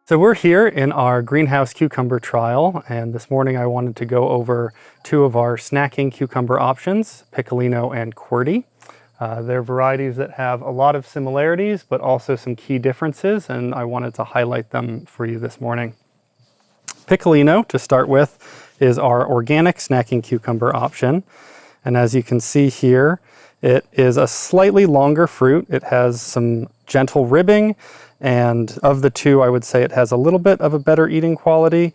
So we're here in our greenhouse cucumber trial, and this morning I wanted to go over two of our snacking cucumber options, Piccolino and Qwerty. They're varieties that have a lot of similarities, but also some key differences, and I wanted to highlight them for you this morning. Piccolino, to start with, is our organic snacking cucumber option. And as you can see here, it is a slightly longer fruit. It has some gentle ribbing, and of the two, I would say it has a little bit of a better eating quality.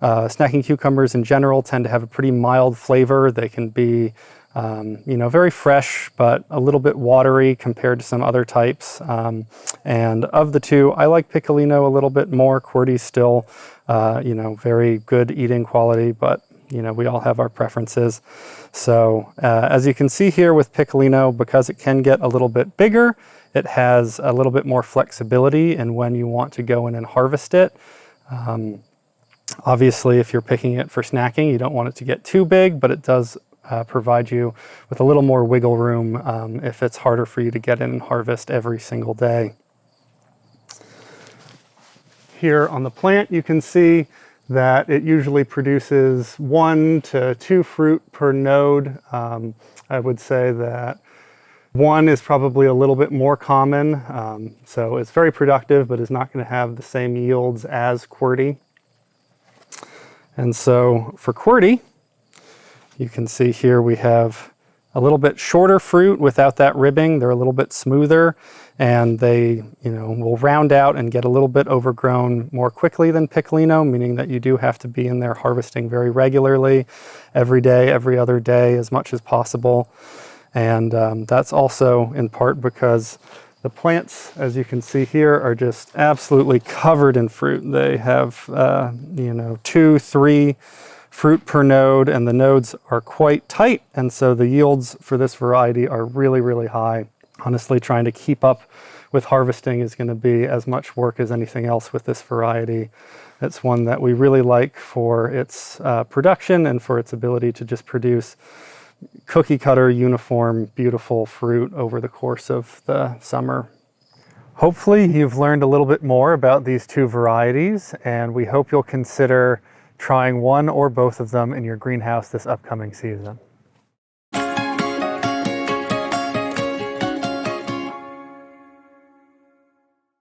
Snacking cucumbers in general tend to have a pretty mild flavor. They can be very fresh, but a little bit watery compared to some other types. And of the two, I like Piccolino a little bit more. Qwerty's still, very good eating quality, but we all have our preferences. So as you can see here with Piccolino, because it can get a little bit bigger, it has a little bit more flexibility in when you want to go in and harvest it. Obviously, if you're picking it for snacking, you don't want it to get too big, but it does provide you with a little more wiggle room if it's harder for you to get in and harvest every single day. Here on the plant, you can see that it usually produces 1 to 2 fruit per node. I would say that 1 is probably a little bit more common. So it's very productive, but is not going to have the same yields as Qwerty. And so for Qwerty, you can see here we have a little bit shorter fruit without that ribbing. They're a little bit smoother, and they will round out and get a little bit overgrown more quickly than Piccolino, meaning that you do have to be in there harvesting very regularly, every day, every other day, as much as possible. And that's also in part because the plants, as you can see here, are just absolutely covered in fruit. They have 2, 3 fruit per node, and the nodes are quite tight, and so the yields for this variety are really, really high. Honestly, trying to keep up with harvesting is going to be as much work as anything else with this variety. It's one that we really like for its production and for its ability to just produce cookie cutter, uniform, beautiful fruit over the course of the summer. Hopefully you've learned a little bit more about these two varieties, and we hope you'll consider trying one or both of them in your greenhouse this upcoming season.